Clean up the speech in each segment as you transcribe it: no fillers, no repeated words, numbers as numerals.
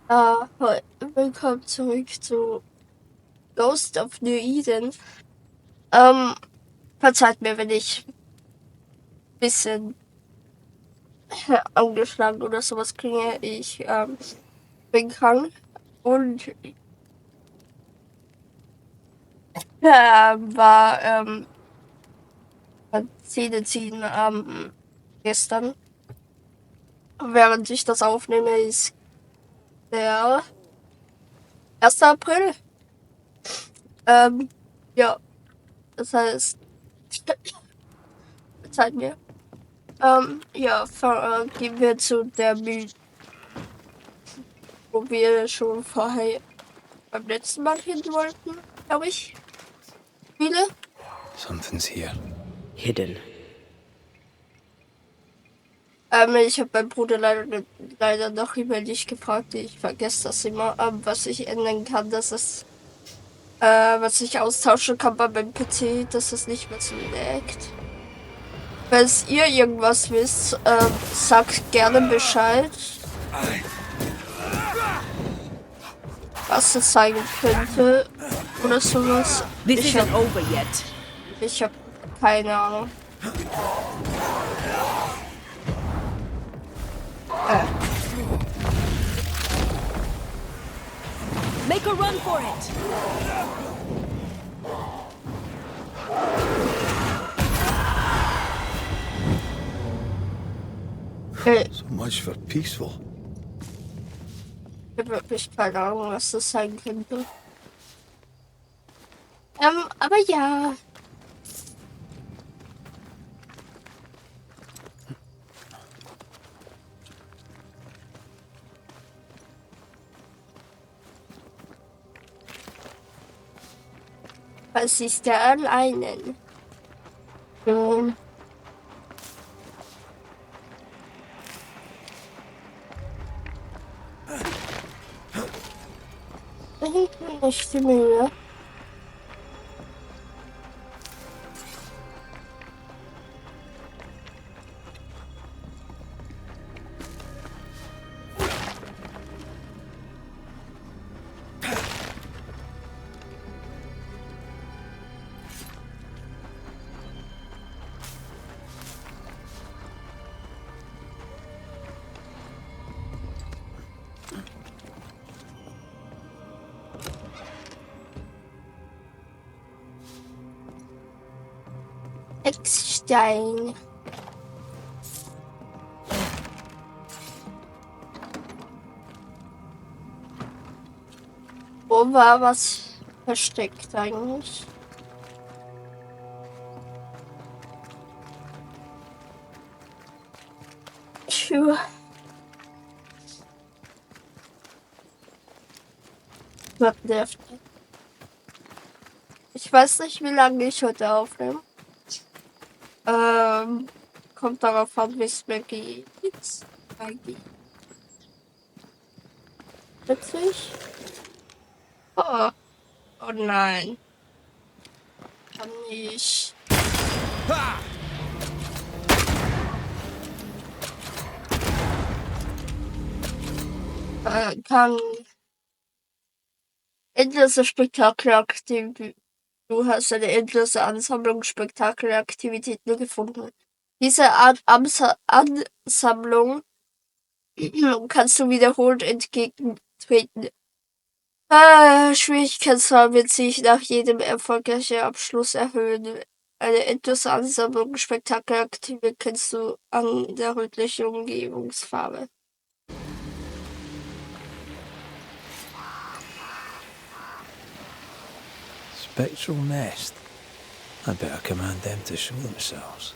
Willkommen zurück zu Ghost of New Eden. Ähm, Verzeiht mir, wenn ich ein bisschen angeschlagen oder sowas klinge. Ich bin krank und war Zähne ziehen gestern. Während ich das aufnehme, ist der 1. April. Ja, das heißt, verzeiht mir. Ja, gehen wir zu der wo wir schon vorher beim letzten Mal hin wollten, glaube ich. Viele. Something's here. Hidden. Ich habe meinen Bruder leider noch immer nicht gefragt. Ich vergesse das immer, was ich ändern kann, dass es, was ich austauschen kann bei meinem PC, dass es nicht mehr so laggt. Wenn ihr irgendwas wisst, sagt gerne Bescheid. Was es sein könnte oder sowas. This isn't over yet. Ich habe keine Ahnung. Make a run for it. So much for peaceful. Ich habe wirklich keine Ahnung, was das sein könnte. Aber ja. Was ist der alleine? Da hinten nicht die Mühle. Eckstein. Wo war was versteckt eigentlich? Tja. Was nervt. Ich weiß nicht, wie lange ich heute aufnehme. Kommt darauf an, wie es mir geht. Witzig. Oh. Oh nein. Kann nicht. Kann endlose Spektakelaktivitäten. Du hast eine endlose Ansammlung Spektakelaktivitäten gefunden. Diese Art Ansammlung kannst du wiederholt entgegentreten. Schwierigkeitsgrad wird sich nach jedem erfolgreichen Abschluss erhöhen. Eine endlose Ansammlung Spektakelaktivitäten kennst du an der rötlichen Umgebungsfarbe. Spectral nest. I better command them to show themselves.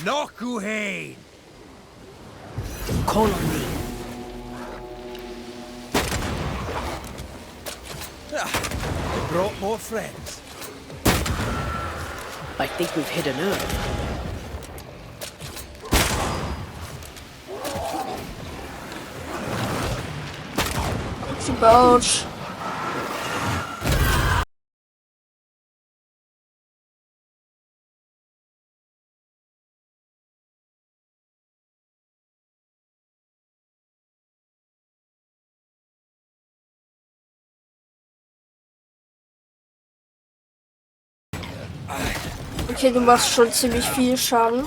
Nokuhein! Call on me. You brought more friends. I think we've hit a nerve. Gebaut. Okay, du machst schon ziemlich viel Schaden.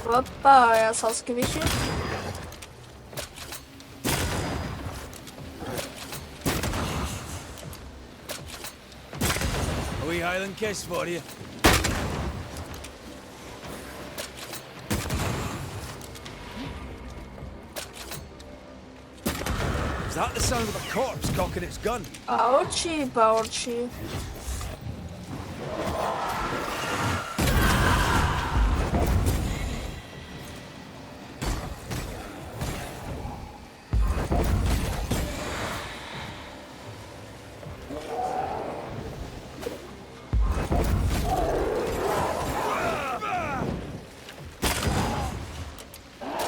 Hoppa, er ist ausgewichen. A wee Highland kiss for you. Is that the sound of a corpse cocking its gun? Ouchie, Bouchie.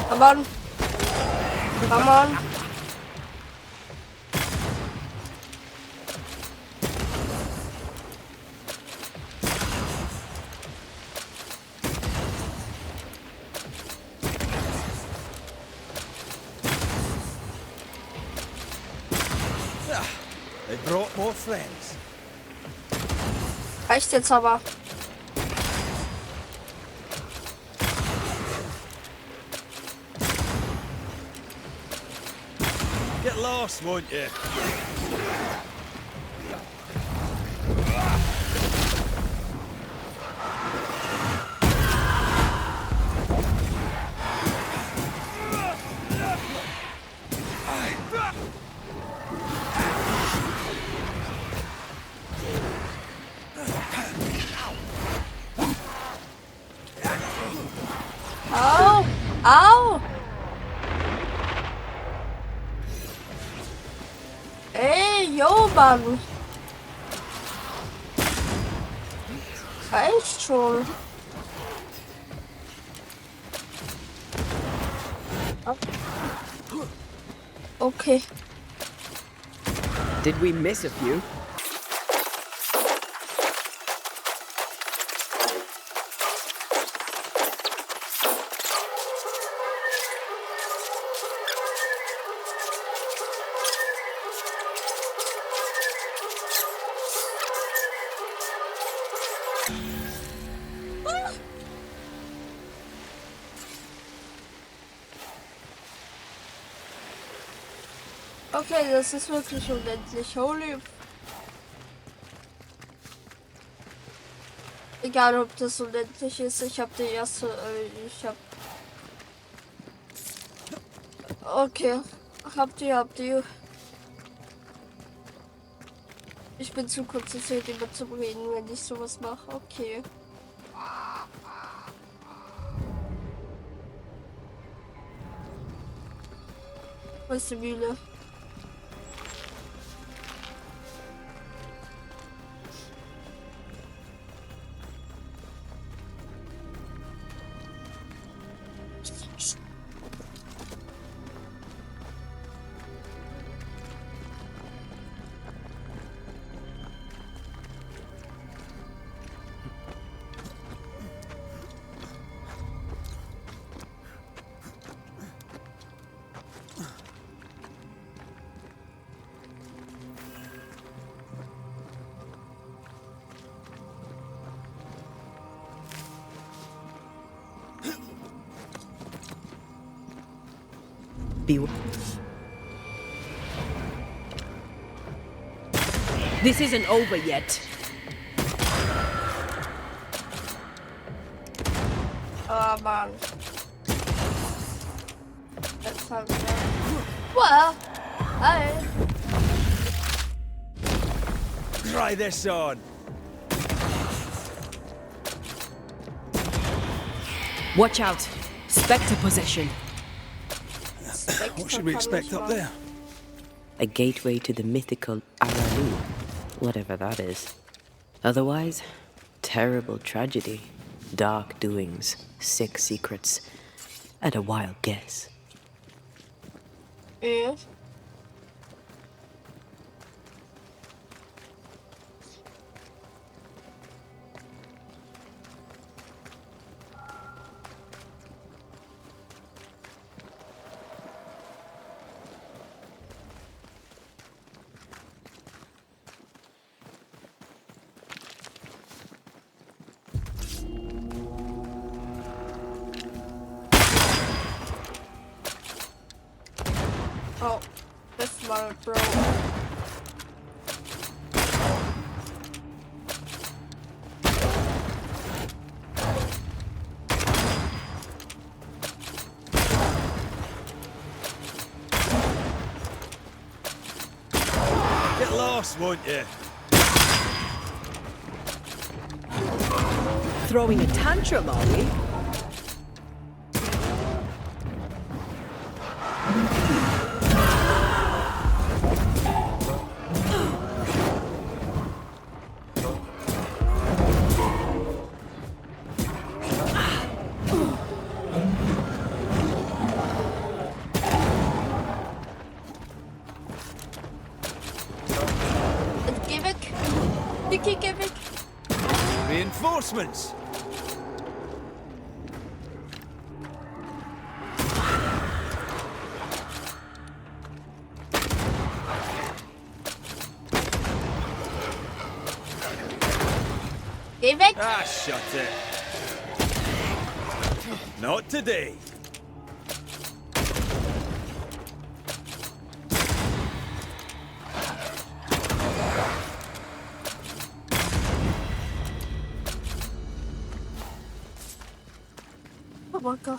Come on. Come on. They brought more friends. Reicht jetzt aber. Get lost, won't you? Au! Au! Ey, yo, Mann! Reicht schon. Okay. Did we miss a few? Okay, das ist wirklich unendlich. Holy. Egal, ob das unendlich ist. Ich habe die erste. Okay. Habt ihr. Ich bin zu konzentriert, über zu reden, wenn ich sowas mache. Okay. Wo ist die Mühle? This isn't over yet. Oh Mann. Jetzt halt wieder. Wow. Hi. Try this on. Watch out. Spectre possession. What should we expect up there? A gateway to the mythical Aralu, whatever that is. Otherwise, terrible tragedy, dark doings, sick secrets, and a wild guess. Ja. bro. Get lost, won't you? Throwing a tantrum, are we? Gimmick. Dicky gimmick. Reinforcements. Gimmick. Ah, shut it. Not today. Oh my god.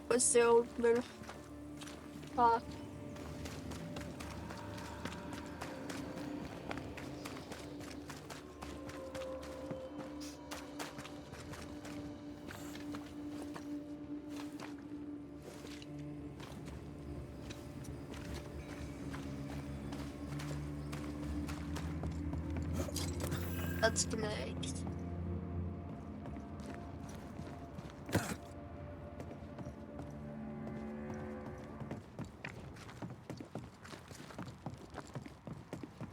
What's the old middle? Fuck. That's great.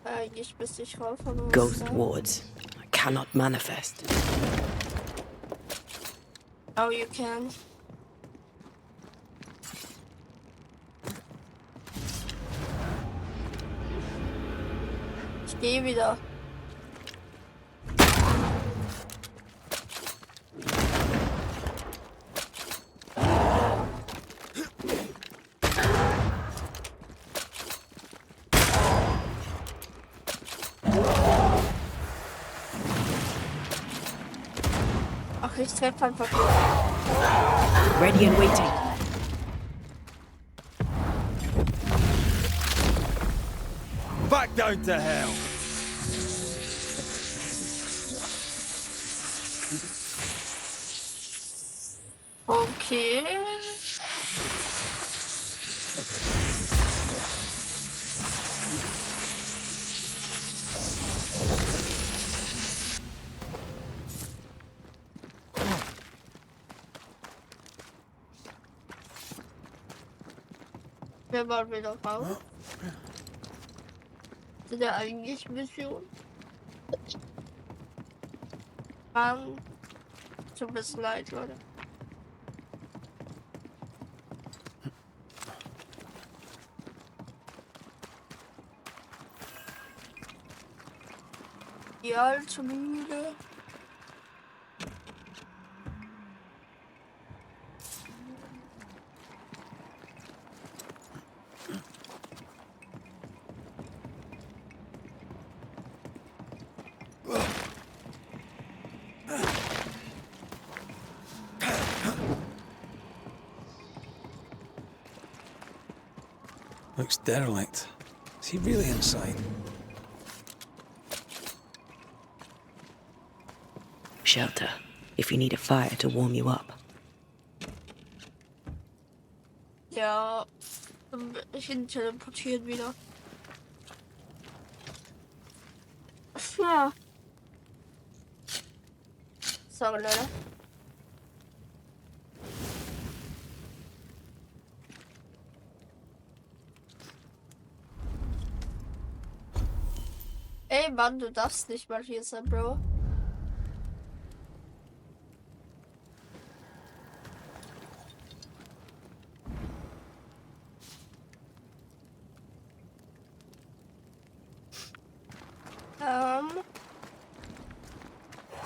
Eigentlich müsste ich rauf, aber was Ghost da? wards cannot manifest. Oh, you can. Ich gehe wieder. Ach, ich treffe einfach. Ready and waiting. Back down to hell. Okay. Wir waren wieder raus. Sind ja eigentlich Mission. Tut mir leid, Leute. Die alte Mühle. Looks derelict. Is he really inside? Shelter, if you need a fire to warm you up. Ja, dann bin ich hin teleportiert wieder. Ja. Sorry, Leute. Ey, Mann, du darfst nicht mal hier sein, Bro.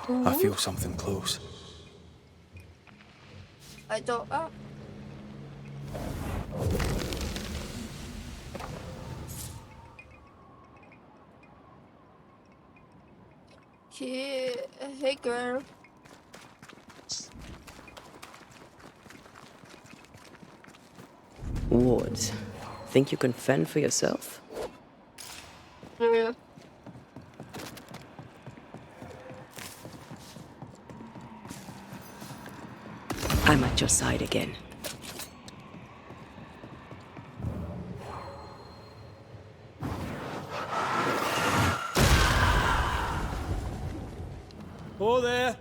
I feel something close. I don't know. Hey girl. Wards, think you can fend for yourself? Yeah. I'm at your side again. Oh, there!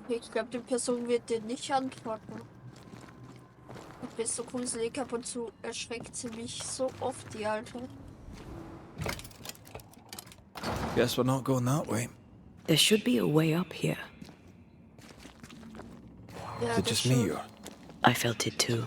Ich glaube, die Person wird dir nicht antworten. Du bist so gruselig, ab und zu erschreckt sie mich so oft, die Alte. Guess we're not going that way. There should be a way up here. Ja, Is it das just me schon. or... I felt it too.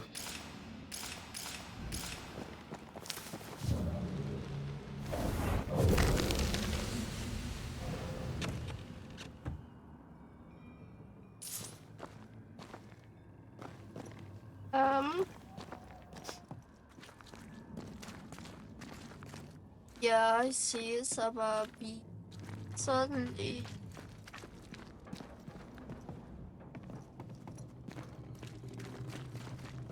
Ja, ich sehe es, aber wie soll ich?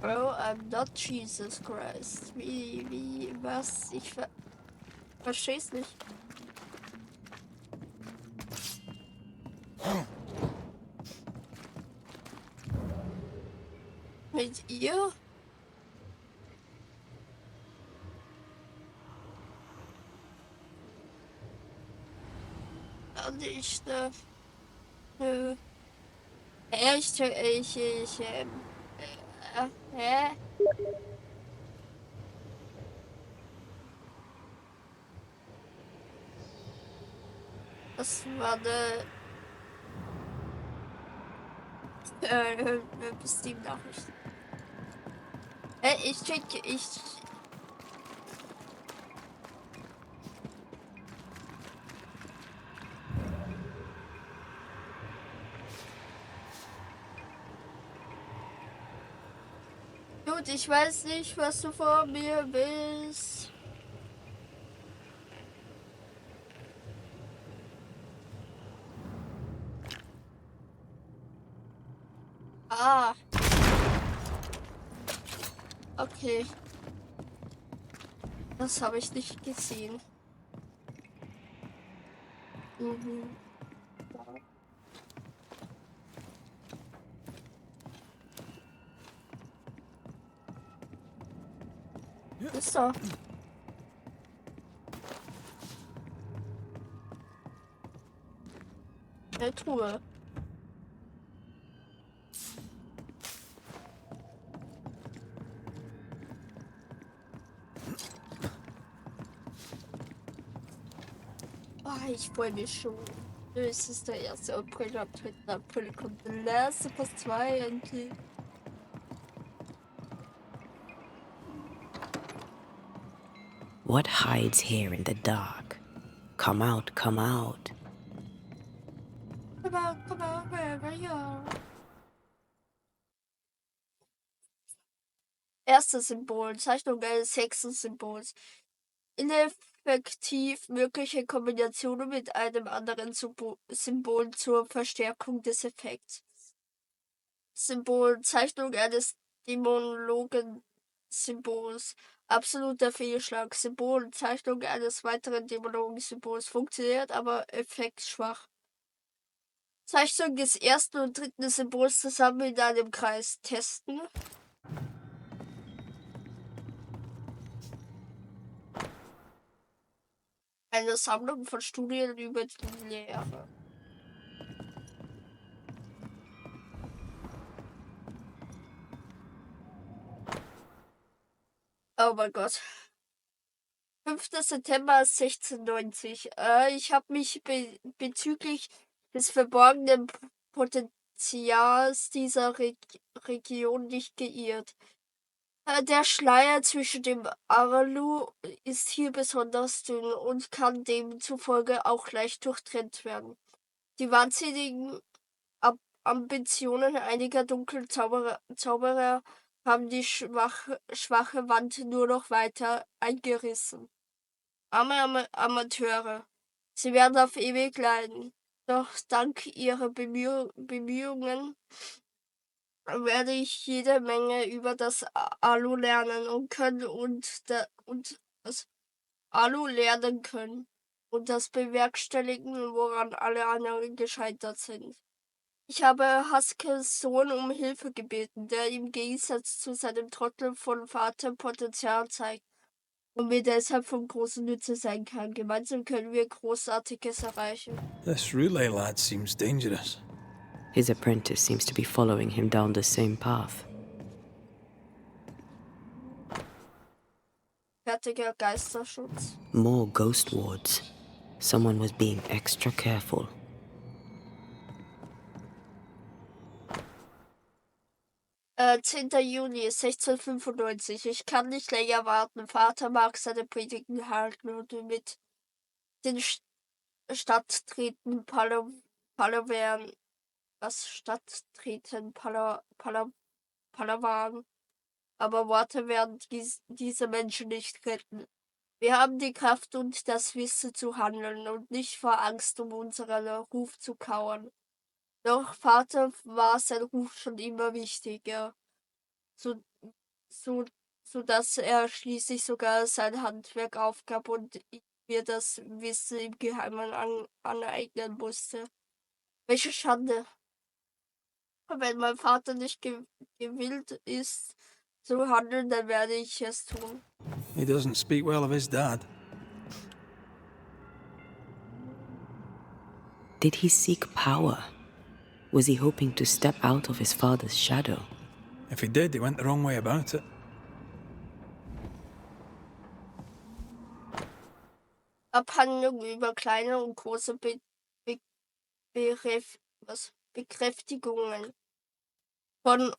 Bro, I'm not Jesus Christ. Was? Ich versteh's nicht. Mit ihr? Ja, nicht, nö. Hä? Das war eine Steam-Nachricht. Ich. Gut, ich weiß nicht, was du von mir willst. Ah. Okay. Das habe ich nicht gesehen. Mhm. Ist da. Eine Truhe. Ah, ich freue mich schon. Es ist der 1. April, am 3. April kommt der Last of Us 2 endlich. What hides here in the dark? Come out, come out. Come on, wherever you are. Erstes Symbol, Zeichnung eines Hexensymbols. Ineffektiv mögliche Kombinationen mit einem anderen Symbol zur Verstärkung des Effekts. Symbol, Zeichnung eines Dämonologen-Symbols. Absoluter Fehlschlag. Symbol, Zeichnung eines weiteren Dämonologen-Symbols. Funktioniert, aber effektschwach. Zeichnung des ersten und dritten Symbols zusammen in einem Kreis. Testen. Eine Sammlung von Studien über die Leere. Oh mein Gott. 5. September 1690. Ich habe mich bezüglich des verborgenen Potenzials dieser Region nicht geirrt. Der Schleier zwischen dem Aralu ist hier besonders dünn und kann demzufolge auch leicht durchtrennt werden. Die wahnsinnigen Ambitionen einiger dunklen Zauberer haben die schwache Wand nur noch weiter eingerissen. Arme Amateure. Sie werden auf ewig leiden. Doch dank ihrer Bemühungen werde ich jede Menge über das Alu lernen und das bewerkstelligen, woran alle anderen gescheitert sind. Ich habe Haskels Sohn um Hilfe gebeten, der im Gegensatz zu seinem Trottel von Vater Potenzial zeigt und mir deshalb von großer Nütze sein kann. Gemeinsam können wir Großartiges erreichen. This relay lad seems dangerous. His apprentice seems to be following him down the same path. Fertiger Geisterschutz. More ghost wards. Someone was being extra careful. Äh, 10. Juni 1695. Ich kann nicht länger warten. Vater mag seine Predigten halten und mit den Stadttreten Palawan. Aber Worte werden diese Menschen nicht retten. Wir haben die Kraft und das Wissen zu handeln und nicht vor Angst um unseren Ruf zu kauern. Doch Vater war sein Ruf schon immer wichtiger, so, so, so dass er schließlich sogar sein Handwerk aufgab und mir das Wissen im Geheimen aneignen musste. Welche Schande! Wenn mein Vater nicht gewillt ist zu handeln, dann werde ich es tun. He doesn't speak well of his dad. Did he seek power? Was he hoping to step out of his father's shadow? If he did, he went the wrong way about it. Abhandlung über kleine und große Bekräftigungen von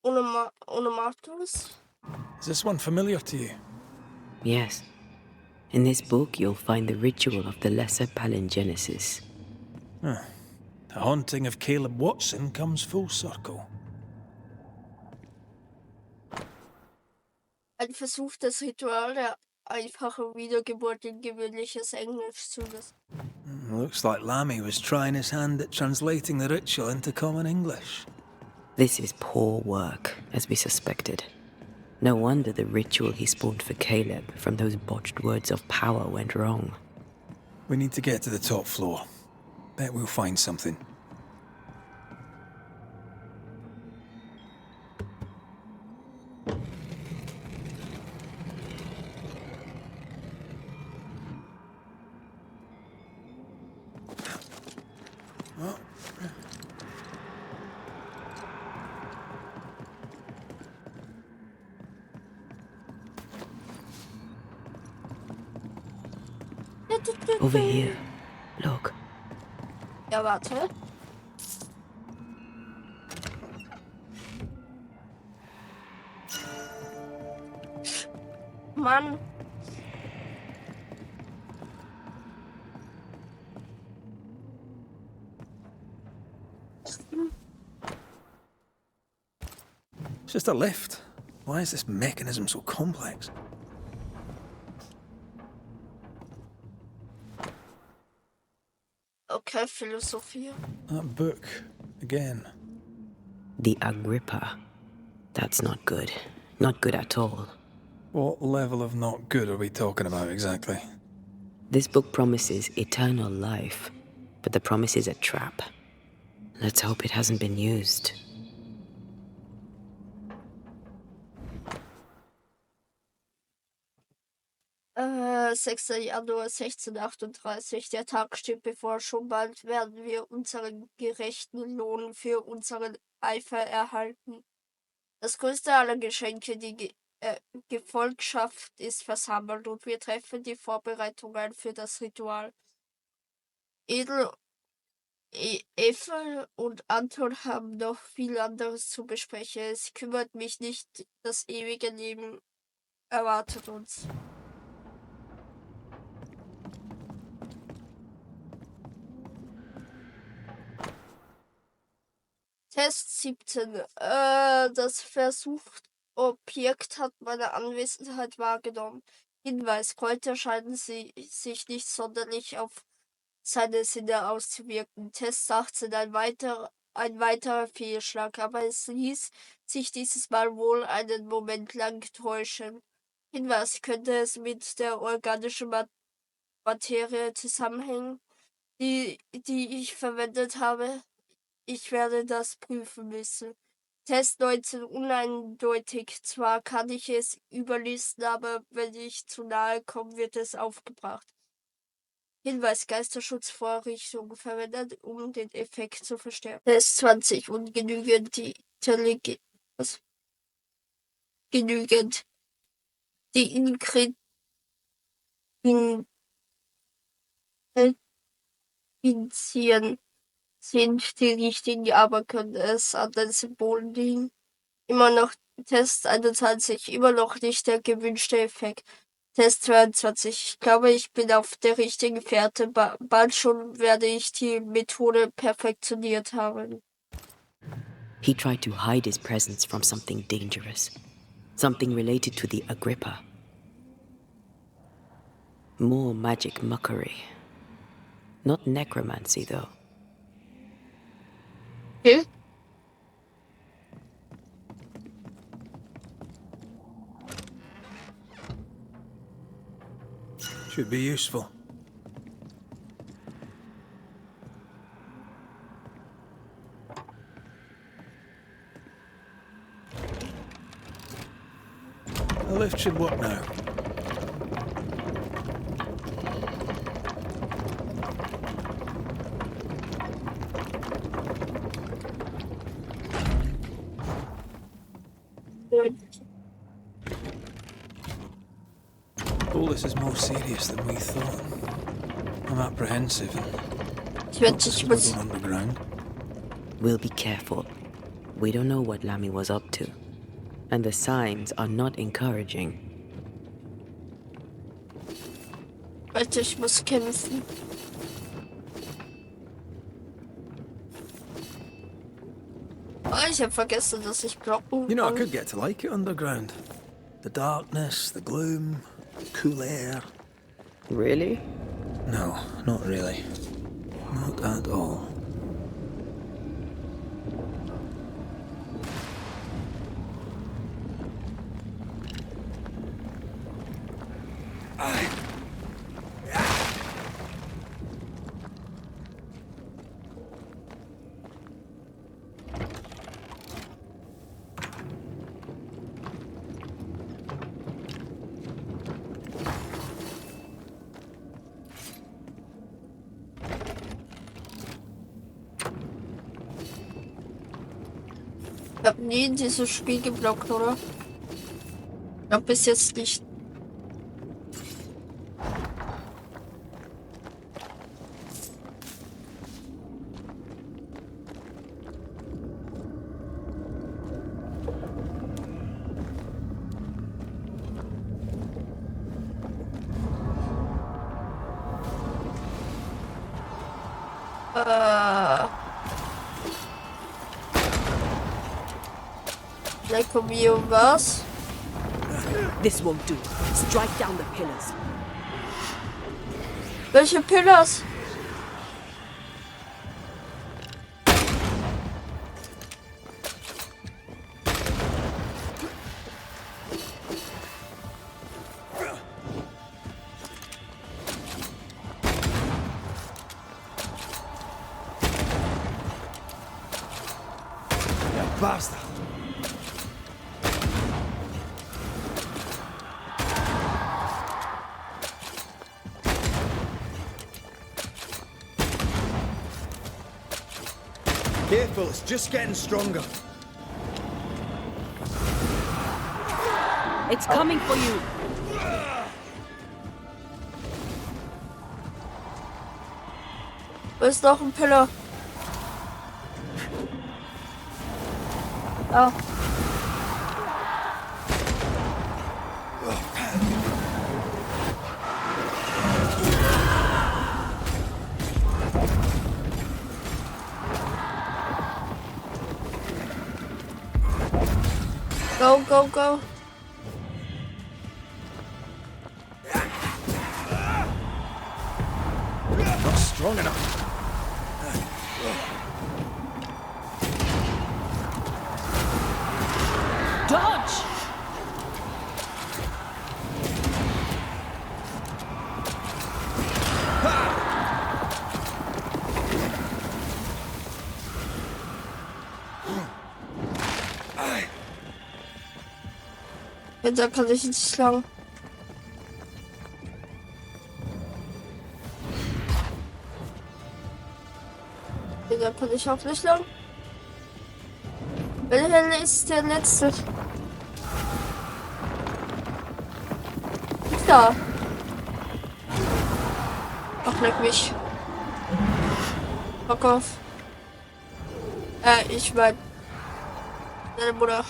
Onomatos. Is this one familiar to you? Yes. In this book, you'll find the ritual of the Lesser Palingenesis. The haunting of Caleb Watson comes full circle. Ein Versuch, das Ritual der einfachen Wiedergeburt in gewöhnliches Englisch zu lassen. Looks like Lammy was trying his hand at translating the ritual into common English. This is poor work, as we suspected. No wonder the ritual he spawned for Caleb from those botched words of power went wrong. We need to get to the top floor. Bet we'll find something. Over here. Look. Ja, warte. Mann. It's just a lift. Why is this mechanism so complex? Okay, Philosophie. That book, again. The Agrippa. That's not good. Not good at all. What level of not good are we talking about exactly? This book promises eternal life, but the promise is a trap. Let's hope it hasn't been used. 6. Januar 1638. Der Tag steht bevor. Schon bald werden wir unseren gerechten Lohn für unseren Eifer erhalten. Das größte aller Geschenke, die Gefolgschaft ist versammelt und wir treffen die Vorbereitungen für das Ritual. Ethel und Anton haben noch viel anderes zu besprechen. Es kümmert mich nicht, das ewige Leben erwartet uns. Test 17. Das Versuchsobjekt hat meine Anwesenheit wahrgenommen. Hinweis: Kräuter scheinen sich nicht sonderlich auf seine Sinne auszuwirken. Test 18. Ein weiterer Fehlschlag, aber es ließ sich dieses Mal wohl einen Moment lang täuschen. Hinweis: Könnte es mit der organischen Materie zusammenhängen, die ich verwendet habe? Ich werde das prüfen müssen. Test 19 uneindeutig. Zwar kann ich es überlisten, aber wenn ich zu nahe komme, wird es aufgebracht. Hinweis: Geisterschutzvorrichtung verwendet, um den Effekt zu verstärken. Test 20 ungenügend. Genügend. Die Ingredienzien sind die richtigen, aber könnte es an den Symbolen liegen. Immer noch Test 21, immer noch nicht der gewünschte Effekt. Test 22, ich glaube, ich bin auf der richtigen Fährte. Bald schon werde ich die Methode perfektioniert haben. He tried to hide his presence from something dangerous. Something related to the Agrippa. More magic muckery. Not necromancy, though. Okay. Should be useful. The lift should work now. All this is more serious than we thought. I'm apprehensive. Ich muss Underground. We'll be careful. We don't know what Lammy was up to. And the signs are not encouraging. ich muss kämpfen. Ich habe vergessen, dass ich blocken You know, I kann. could get to like it underground. The darkness, the gloom, cool air. Really? No, not really. Not at all. Ich habe nie in dieses Spiel geblockt, oder? Ich glaube bis jetzt nicht. Mio, was? This won't do. Strike down the pillars. Welche Pillars? Basta. Careful, it's just getting stronger. It's coming for you. Wo ist noch ein Pillar? Oh. Go, go, go. Not strong enough. Dodge! Jetzt kann ich nicht lang. Da kann ich auch nicht lang. Welcher ist der letzte? Da. Ach, leck mich. Fuck off. Ich mein. Deine Mutter.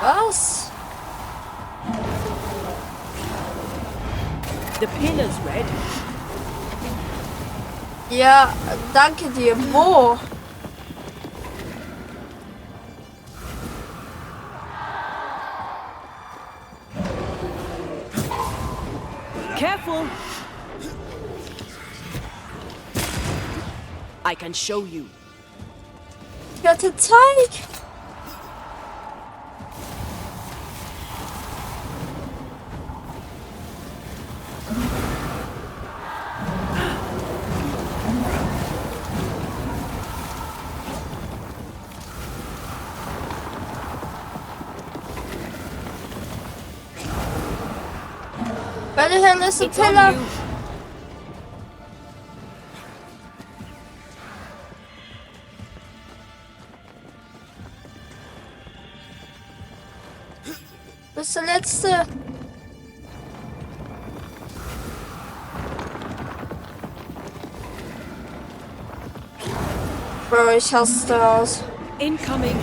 Was? The pillar's red. Ja, danke dir. Wo? Careful! I can show you. Ich hatte Teig. Where the hell is the It's on pillar? you. Das ist der letzte. Bro, ich hasse das. Incoming.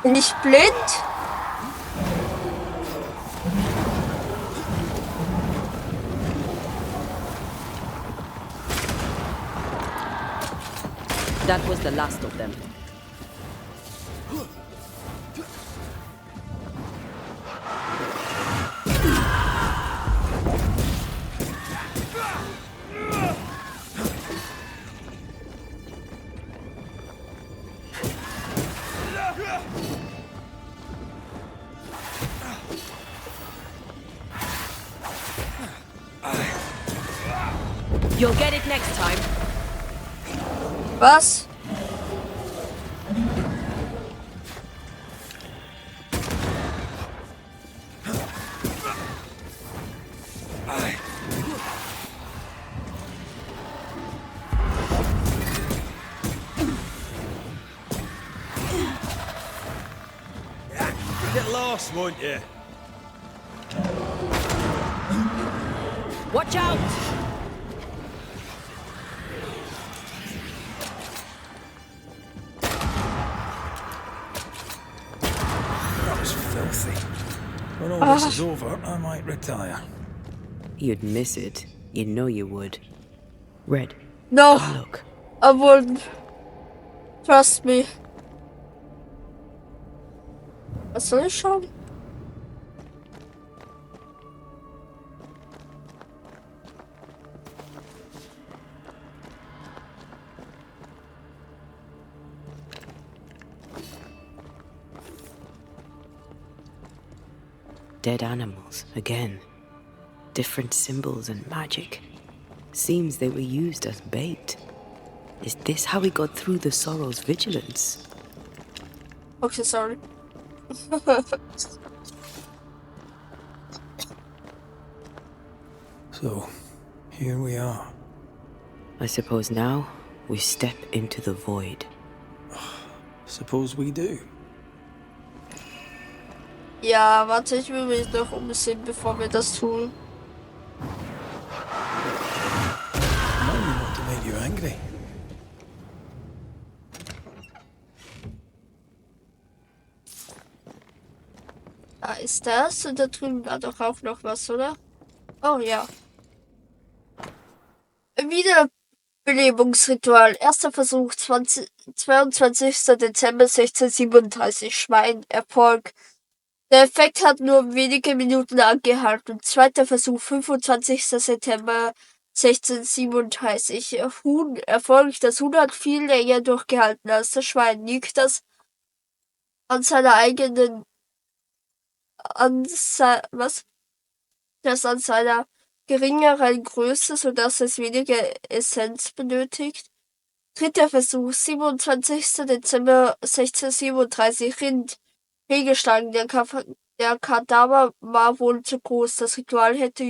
Bin ich blind? That was the last of them. You'll get it next time. Was? Get lost, won't you? Watch out! That was filthy. When all this is over, I might retire. You'd miss it. You know you would. Red, No, come look. I wouldn't. Trust me. Was soll ich schauen? Dead animals, again. Different symbols and magic. Seems they were used as bait. Is this how we got through the Sorrow's vigilance? Okay, sorry. So, here we are. I suppose now we step into the void. Suppose we do. Ja, warte, ich will mich noch umsehen, bevor wir das tun. Now you want to make you angry. Da ist das und da drüben war doch auch noch was, oder? Oh ja. Wiederbelebungsritual. Erster Versuch, 22. Dezember 1637. Schwein. Erfolg. Der Effekt hat nur wenige Minuten angehalten. Zweiter Versuch, 25. September 1637. Huhn. Erfolg. Das Huhn hat viel länger durchgehalten als das Schwein. Liegt das an seiner eigenen was? Das an seiner geringeren Größe, sodass es weniger Essenz benötigt. Dritter Versuch, 27. Dezember 1637, Rind. Fehlgeschlagen. Der Kadaver war wohl zu groß. Das Ritual hatte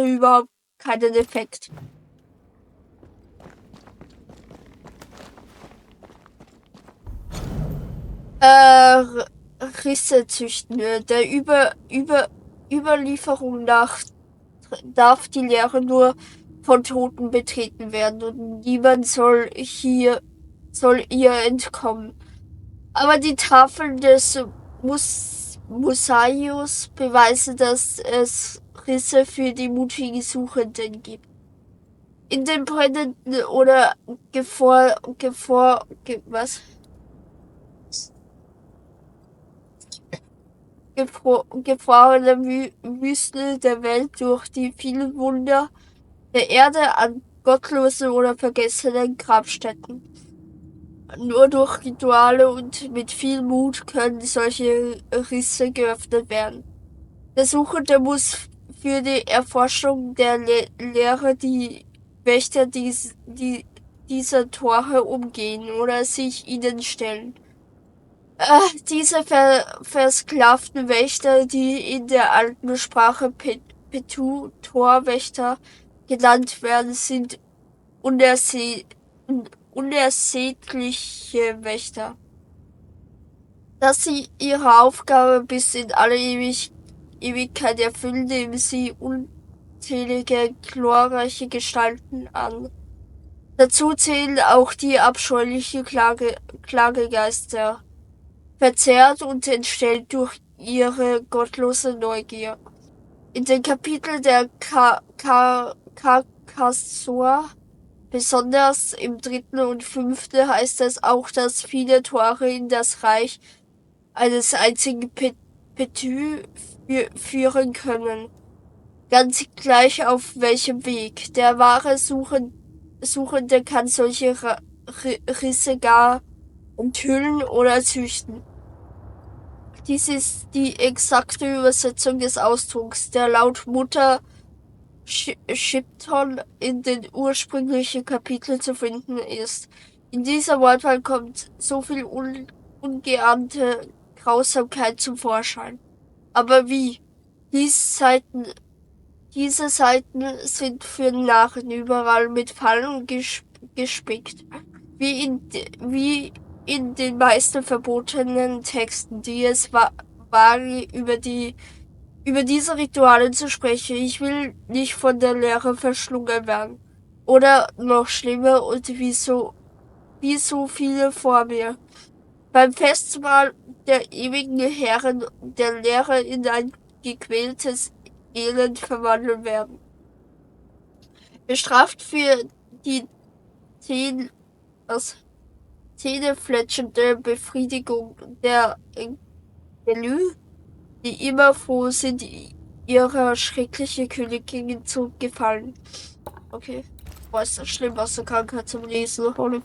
überhaupt keinen Effekt. Risse züchten. Der Überlieferung nach darf die Leere nur von Toten betreten werden und niemand soll ihr entkommen. Aber die Tafeln des Mosaios beweisen, dass es Risse für die mutigen Suchenden gibt. In den brennenden oder gefrorene Wüste der Welt durch die vielen Wunder der Erde an gottlosen oder vergessenen Grabstätten. Nur durch Rituale und mit viel Mut können solche Risse geöffnet werden. Der Suchende muss für die Erforschung der Leere die Wächter dieser Tore umgehen oder sich ihnen stellen. Diese versklavten Wächter, die in der alten Sprache Petu Torwächter genannt werden, sind unersättliche Wächter. Dass sie ihre Aufgabe bis in alle Ewigkeit erfüllen, nehmen sie unzählige glorreiche Gestalten an. Dazu zählen auch die abscheulichen Klagegeister, verzerrt und entstellt durch ihre gottlose Neugier. In den Kapiteln der Carcassor, besonders im 3. und 5., heißt es auch, dass viele Tore in das Reich eines einzigen Petü führen können. Ganz gleich auf welchem Weg. Der wahre Suchende kann solche Risse gar enthüllen oder züchten. Dies ist die exakte Übersetzung des Ausdrucks, der laut Mutter Shipton in den ursprünglichen Kapiteln zu finden ist. In dieser Wortwahl kommt so viel ungeahnte Grausamkeit zum Vorschein. Aber wie? Diese Seiten sind für Narren überall mit Fallen gespickt. Wie in den meisten verbotenen Texten, die es wagen, über diese Rituale zu sprechen. Ich will nicht von der Leere verschlungen werden. Oder noch schlimmer und wie so viele vor mir. Beim Festmahl der ewigen Herren der Leere in ein gequältes Elend verwandeln werden. Bestraft für die zähnefletschende Befriedigung der Gelü, die immer froh sind, ihrer schrecklichen Königin zu gefallen. Okay. Boah, ist das schlimm, was so Krankheit zum Lesen. Holy.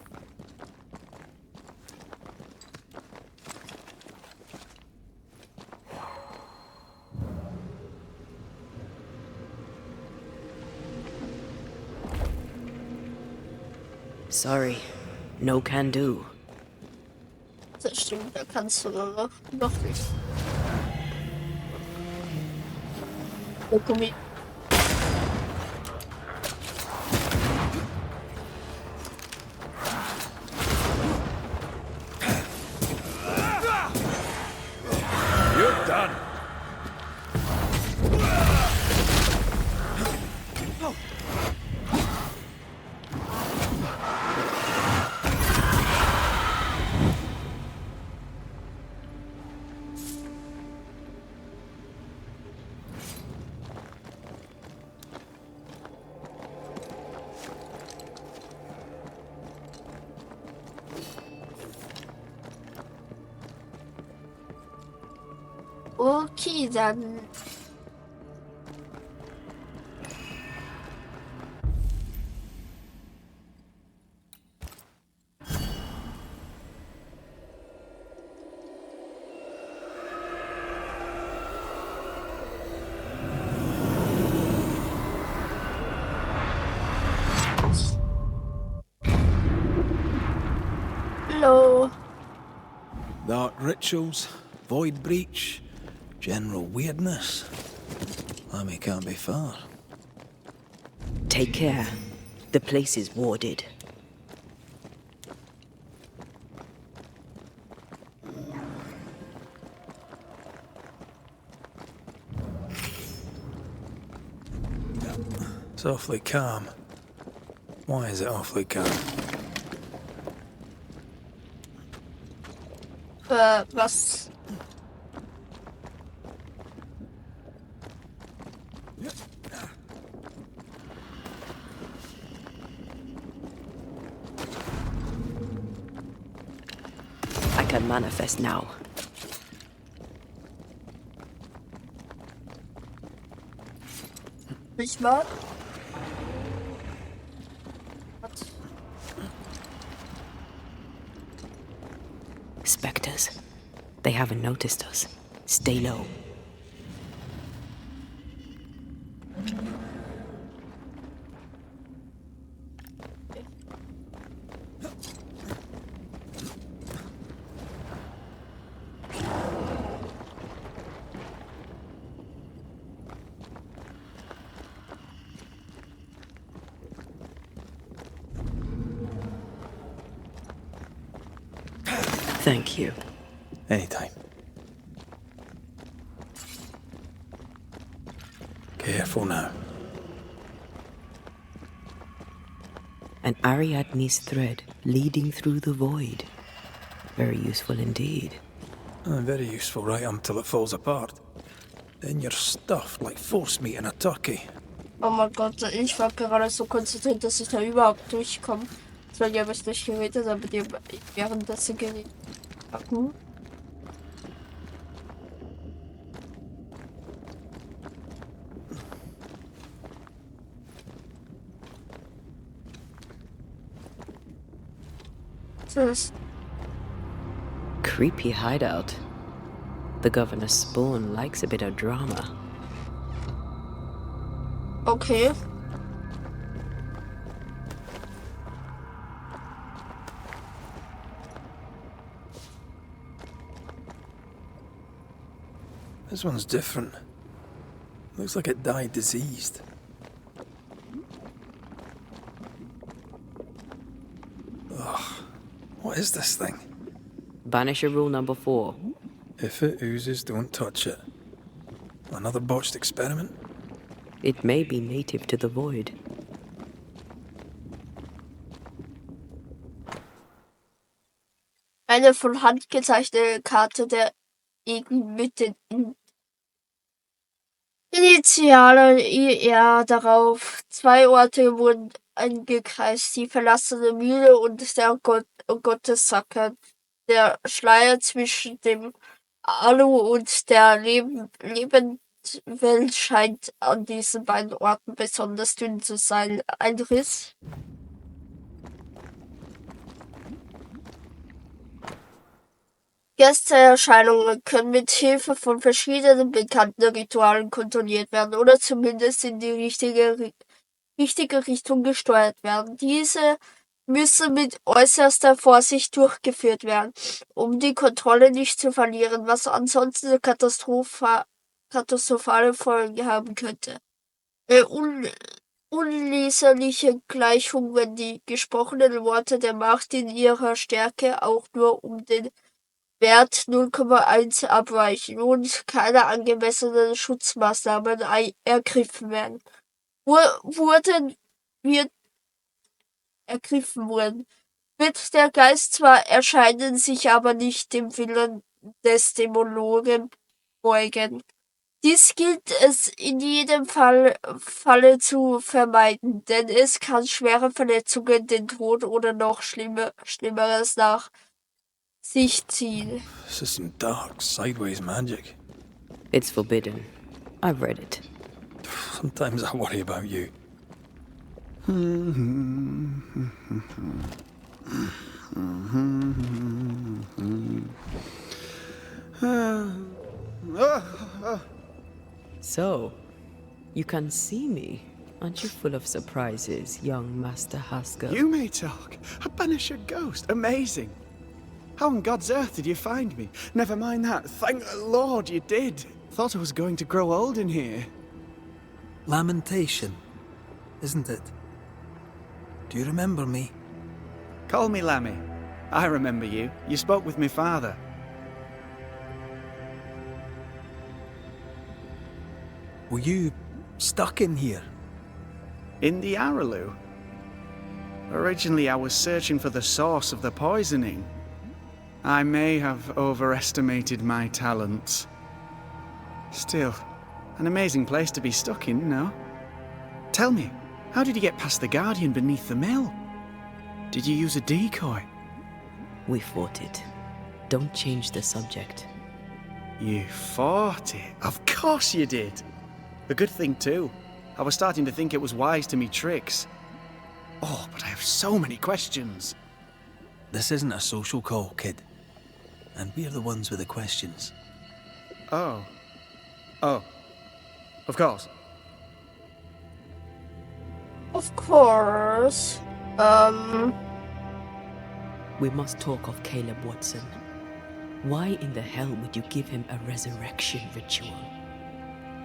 Sorry, no can do. Das stimmt, da kannst du noch nicht. Oh, Gummi. Okay, dann. Hello. Dark rituals, void breach, general weirdness. Lammy can't be far. Take care. The place is warded. It's awfully calm. Why is it awfully calm? Was? I can manifest now. Nicht mal? Spectres. They haven't noticed us. Stay low. Thank you. Anytime. Careful now. An Ariadne's thread leading through the void. Very useful indeed. Very useful right until it falls apart. Then you're stuffed like force meat in a turkey. Oh mein Gott, ich war gerade so konzentriert, dass ich da überhaupt durchkomme. Deswegen habe ich nicht geredet, aber die währenddessen geredet haben. Das Creepy hideout. The governor's spawn likes a bit of drama. okay. This one's different. Looks like it died diseased. Ugh. What is this thing? Banisher rule number 4. If it oozes, don't touch it. Another botched experiment? It may be native to the void. Eine von Hand gezeichnete Karte der Igen mit den Initialen IR darauf. 2 Orte wurden eingekreist: die verlassene Mühle und der Gottessacker. Der Schleier zwischen dem Alu und der Lebenswelt scheint an diesen beiden Orten besonders dünn zu sein. Ein Riss. Geistererscheinungen können mit Hilfe von verschiedenen bekannten Ritualen kontrolliert werden oder zumindest in die richtige Richtung gesteuert werden. Diese müssen mit äußerster Vorsicht durchgeführt werden, um die Kontrolle nicht zu verlieren, was ansonsten katastrophale Folgen haben könnte. Unleserliche Gleichung, wenn die gesprochenen Worte der Macht in ihrer Stärke auch nur um den Wert 0,1 abweichen und keine angemessenen Schutzmaßnahmen ergriffen werden. Wird der Geist zwar erscheinen, sich aber nicht dem Willen des Dämonologen beugen. Dies gilt es in jedem Falle zu vermeiden, denn es kann schwere Verletzungen, den Tod oder noch Schlimmeres nach sich ziehen. This is some dark, sideways magic. It's forbidden. I've read it. Sometimes I worry about you. So, you can see me. Aren't you full of surprises, young Master Haskell? You may talk. A Banisher ghost. Amazing. How on God's earth did you find me? Never mind that. Thank the Lord you did. Thought I was going to grow old in here. Lamentation, isn't it? Do you remember me? Call me Lammy. I remember you. You spoke with my father. Were you stuck in here? In the Araloo? Originally, I was searching for the source of the poisoning. I may have overestimated my talents. Still, an amazing place to be stuck in, no? Tell me, how did you get past the Guardian beneath the mill? Did you use a decoy? We fought it. Don't change the subject. You fought it? Of course you did! A good thing too. I was starting to think it was wise to me tricks. Oh, but I have so many questions. This isn't a social call, kid. And we're the ones with the questions. Oh. Oh. Of course. Of course. We must talk of Caleb Watson. Why in the hell would you give him a resurrection ritual?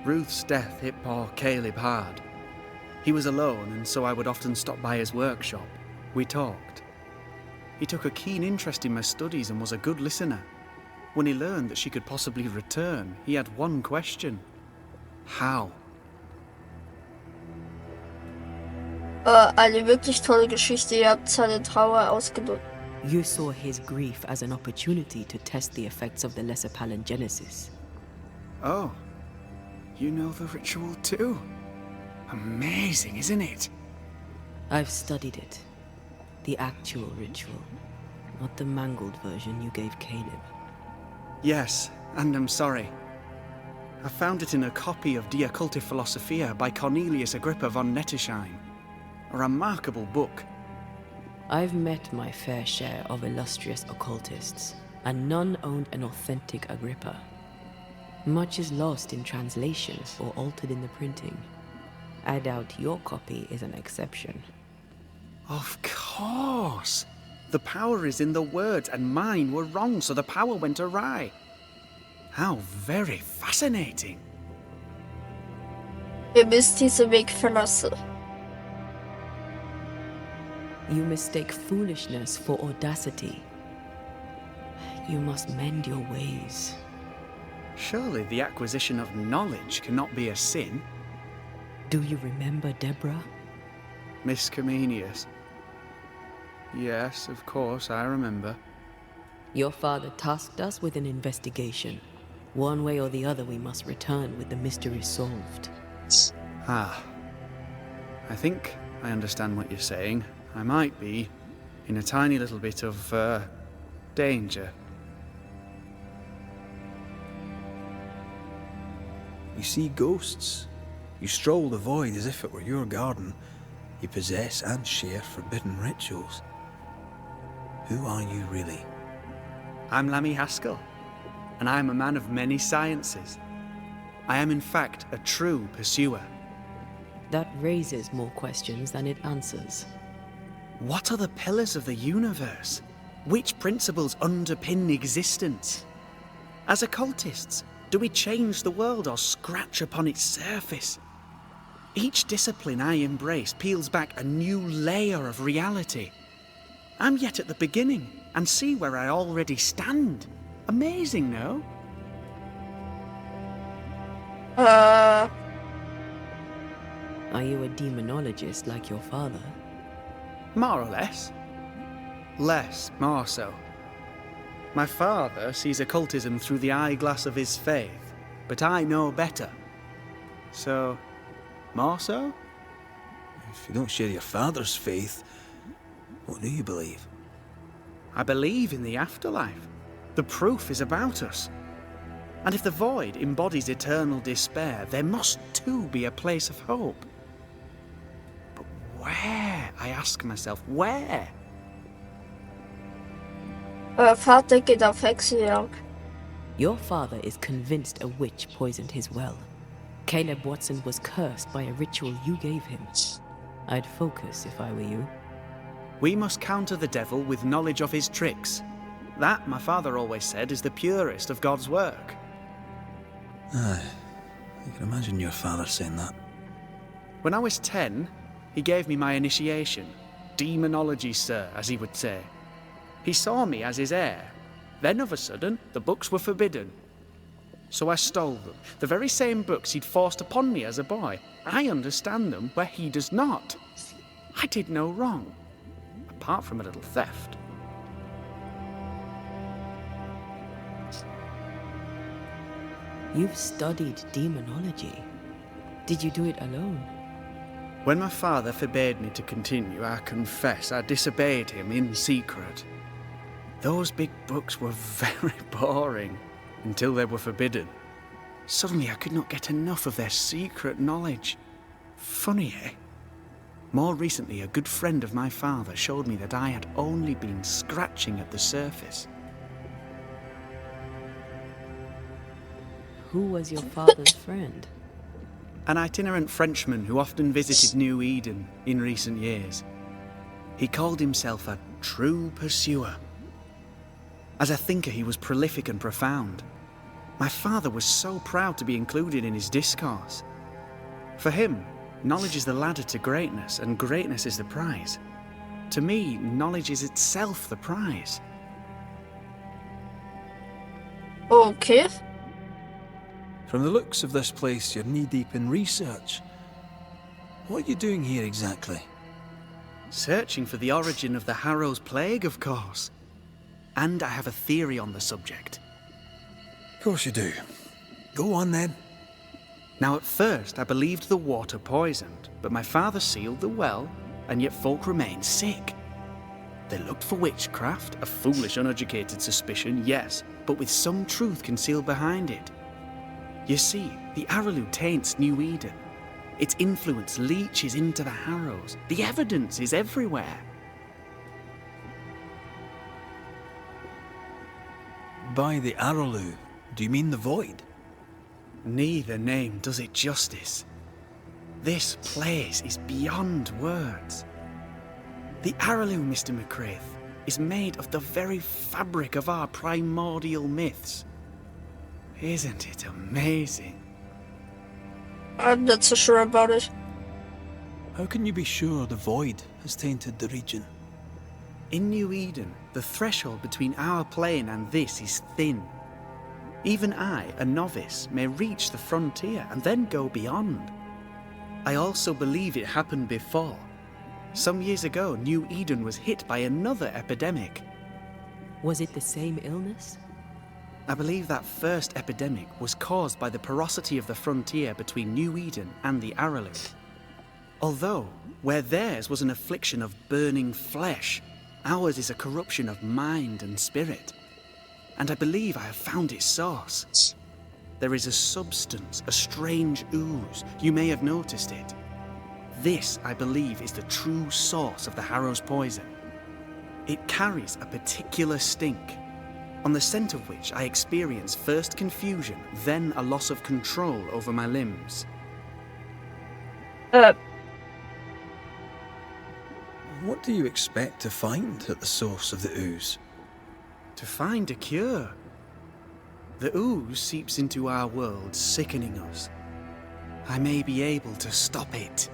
Ruth's death hit poor Caleb hard. He was alone, and so I would often stop by his workshop. We talked. He took a keen interest in my studies and was a good listener. When he learned that she could possibly return, he had one question. How? Eine wirklich tolle Geschichte. Ihr habt seine Trauer ausgedrückt. You saw his grief as an opportunity to test the effects of the lesser palingenesis. Oh. You know the ritual too? Amazing, isn't it? I've studied it. The actual ritual, not the mangled version you gave Caleb. Yes, and I'm sorry. I found it in a copy of De Occulti Philosophia by Cornelius Agrippa von Nettesheim. A remarkable book. I've met my fair share of illustrious occultists, and none owned an authentic Agrippa. Much is lost in translation or altered in the printing. I doubt your copy is an exception. Of course! The power is in the words, and mine were wrong, so the power went awry. How very fascinating. Ihr müsst diesen Weg verlassen. You mistake foolishness for audacity. You must mend your ways. Surely the acquisition of knowledge cannot be a sin. Do you remember Deborah? Miss Comenius. Yes, of course, I remember. Your father tasked us with an investigation. One way or the other, we must return with the mystery solved. Ah. I think I understand what you're saying. I might be in a tiny little bit of, danger. You see ghosts. You stroll the void as if it were your garden. You possess and share forbidden rituals. Who are you really? I'm Lammy Haskell, and I am a man of many sciences. I am in fact a true pursuer. That raises more questions than it answers. What are the pillars of the universe? Which principles underpin existence? As occultists, do we change the world or scratch upon its surface? Each discipline I embrace peels back a new layer of reality. I'm yet at the beginning, and see where I already stand. Amazing, no? Are you a demonologist like your father? More or less. Less, more so. My father sees occultism through the eyeglass of his faith, but I know better. So, more so? If you don't share your father's faith, what do you believe? I believe in the afterlife. The proof is about us. And if the void embodies eternal despair, there must too be a place of hope. But where, I ask myself, where? Vater geht auf Hexenjagd. Your father is convinced a witch poisoned his well. Caleb Watson was cursed by a ritual you gave him. I'd focus if I were you. We must counter the devil with knowledge of his tricks. That, my father always said, is the purest of God's work. Aye, I can imagine your father saying that. When I was 10, he gave me my initiation. Demonology, sir, as he would say. He saw me as his heir. Then, of a sudden, the books were forbidden. So I stole them, the very same books he'd forced upon me as a boy. I understand them where he does not. I did no wrong, apart from a little theft. You've studied demonology. Did you do it alone? When my father forbade me to continue, I confess I disobeyed him in secret. Those big books were very boring until they were forbidden. Suddenly I could not get enough of their secret knowledge. Funny, eh? More recently, a good friend of my father showed me that I had only been scratching at the surface. Who was your father's friend? An itinerant Frenchman who often visited New Eden in recent years. He called himself a true pursuer. As a thinker, he was prolific and profound. My father was so proud to be included in his discourse. For him, knowledge is the ladder to greatness, and greatness is the prize. To me, knowledge is itself the prize. Okay. From the looks of this place, you're knee-deep in research. What are you doing here exactly? Searching for the origin of the Harrow's plague, of course. And I have a theory on the subject. Of course you do. Go on then. Now, at first, I believed the water poisoned, but my father sealed the well, and yet folk remained sick. They looked for witchcraft, a foolish, uneducated suspicion, yes, but with some truth concealed behind it. You see, the Araloo taints New Eden. Its influence leaches into the Harrows. The evidence is everywhere. By the Araloo, do you mean the void? Neither name does it justice. This place is beyond words. The Araloo, Mr. McCraith, is made of the very fabric of our primordial myths. Isn't it amazing? I'm not so sure about it. How can you be sure the void has tainted the region? In New Eden, the threshold between our plane and this is thin. Even I, a novice, may reach the frontier and then go beyond. I also believe it happened before. Some years ago, New Eden was hit by another epidemic. Was it the same illness? I believe that first epidemic was caused by the porosity of the frontier between New Eden and the Araloo. Although, where theirs was an affliction of burning flesh, ours is a corruption of mind and spirit. And I believe I have found its source. There is a substance, a strange ooze. You may have noticed it. This, I believe, is the true source of the Harrow's poison. It carries a particular stink, on the scent of which I experience first confusion, then a loss of control over my limbs. What do you expect to find at the source of the ooze? To find a cure. The ooze seeps into our world, sickening us. I may be able to stop it.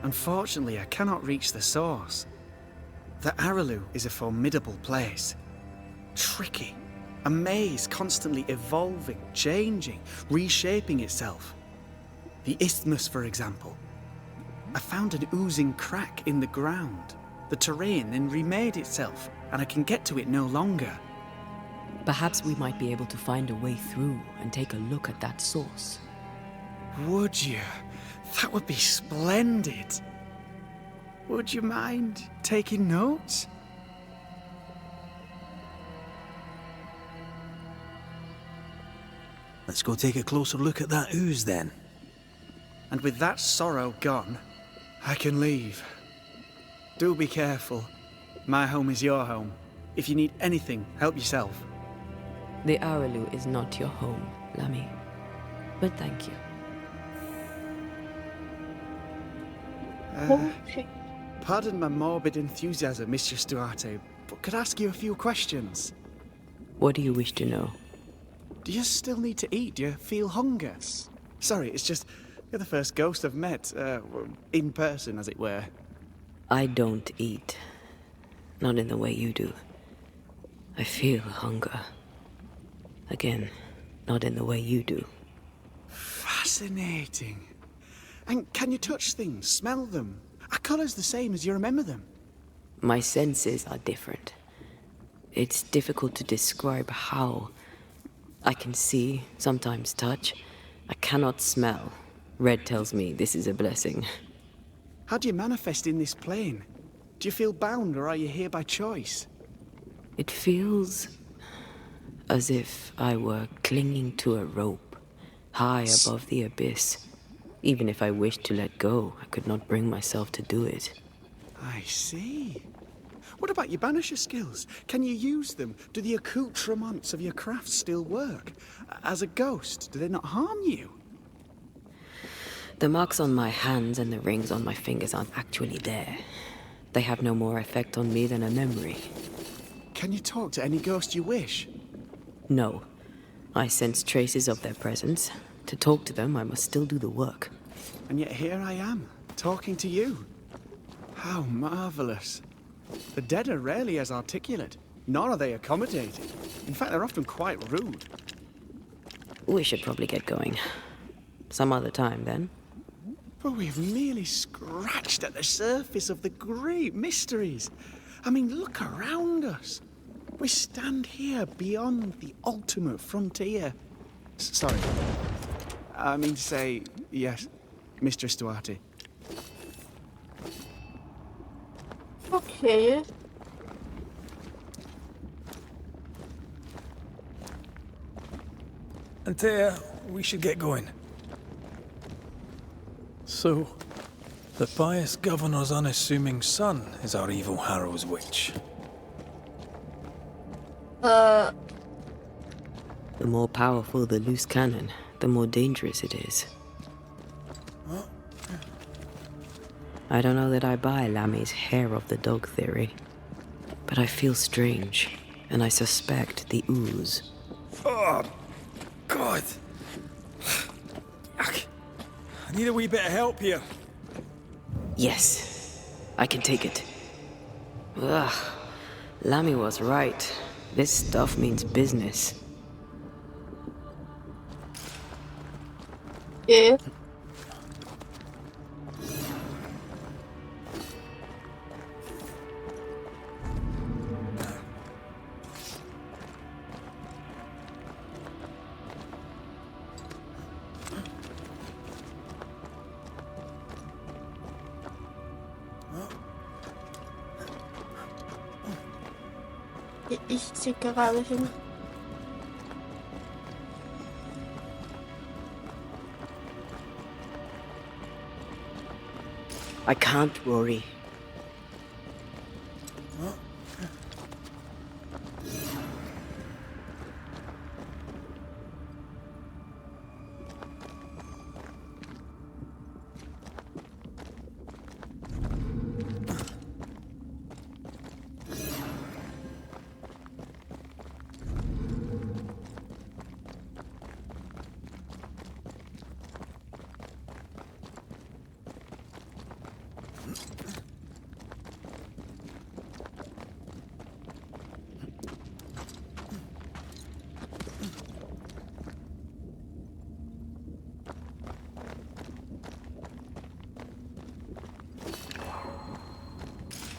Unfortunately, I cannot reach the source. The Araloo is a formidable place. Tricky. A maze constantly evolving, changing, reshaping itself. The isthmus, for example. I found an oozing crack in the ground. The terrain then remade itself, and I can get to it no longer. Perhaps we might be able to find a way through and take a look at that source. Would you? That would be splendid. Would you mind taking notes? Let's go take a closer look at that ooze then. And with that sorrow gone, I can leave. Do be careful. My home is your home. If you need anything, help yourself. The Aralu is not your home, Lammy. But thank you. Okay. Pardon my morbid enthusiasm, Mistress Duarte, but could I ask you a few questions? What do you wish to know? Do you still need to eat? Do you feel hunger? Sorry, it's just you're the first ghost I've met, in person, as it were. I don't eat. Not in the way you do. I feel hunger. Again, not in the way you do. Fascinating. And can you touch things, smell them? Are colours the same as you remember them? My senses are different. It's difficult to describe how. I can see, sometimes touch. I cannot smell. Red tells me this is a blessing. How do you manifest in this plane? Do you feel bound, or are you here by choice? It feels as if I were clinging to a rope, high above the abyss. Even if I wished to let go, I could not bring myself to do it. I see. What about your banisher skills? Can you use them? Do the accoutrements of your craft still work? As a ghost, do they not harm you? The marks on my hands and the rings on my fingers aren't actually there. They have no more effect on me than a memory. Can you talk to any ghost you wish? No. I sense traces of their presence. To talk to them, I must still do the work. And yet here I am, talking to you. How marvelous. The dead are rarely as articulate, nor are they accommodating. In fact, they're often quite rude. We should probably get going. Some other time, then. But we've merely scratched at the surface of the great mysteries. I mean, look around us. We stand here beyond the ultimate frontier. Sorry. I mean to say, yes, Mistress Duarte. Okay. Antea, we should get going. So, the pious governor's unassuming son is our evil Harrow's witch. The more powerful the loose cannon, the more dangerous it is. I don't know that I buy Lammy's hair of the dog theory, but I feel strange, and I suspect the ooze. Oh, God! I need a wee bit of help here. Yes, I can take it. Ugh, Lammy was right. This stuff means business. Yeah. Ich zieh gerade hin. I can't, Rory.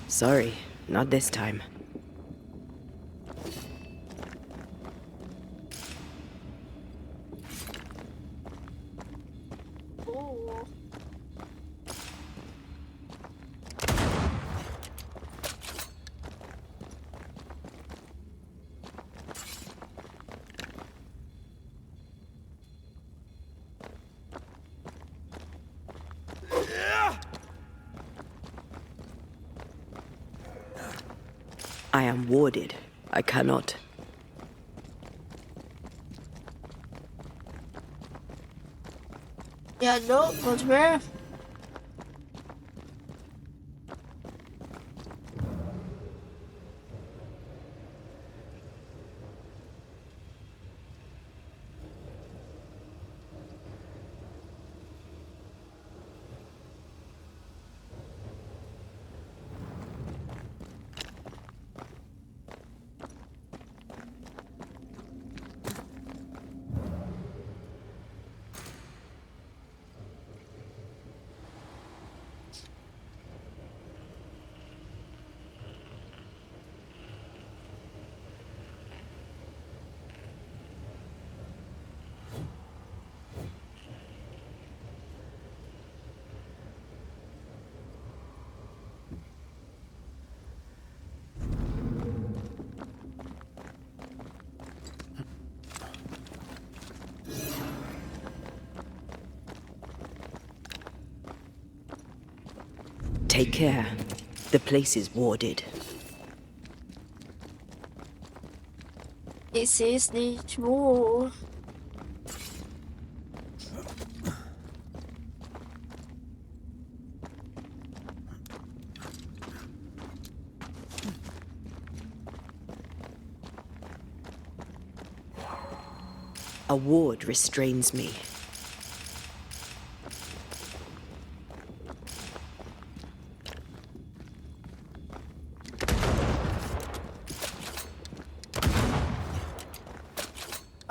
Sorry, not this time. Oh. I am warded. I cannot. Ja, no, wat meer. Take care. The place is warded. Ich sehe es nicht. Wo? A ward restrains me.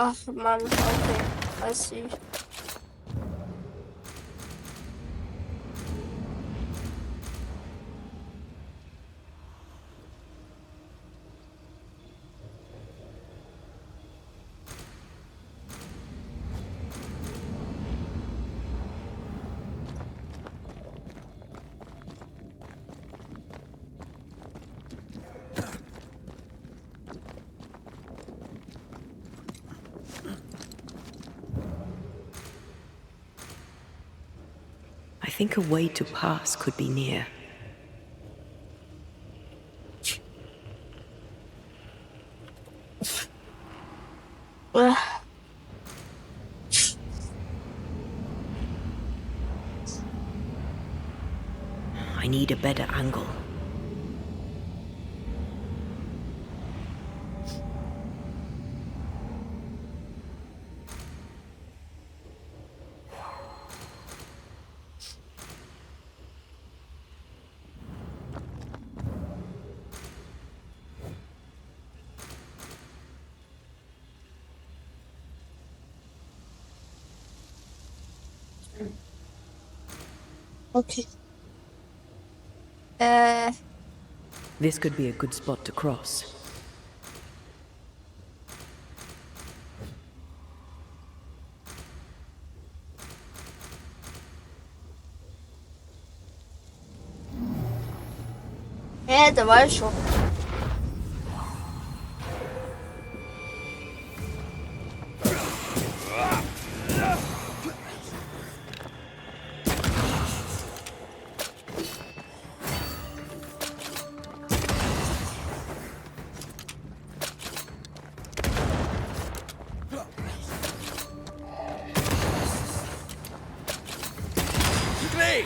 Ach Mann, okay. I see. I think a way to pass could be near. I need a better angle. Okay. This could be a good spot to cross. Da war ich schon. Great!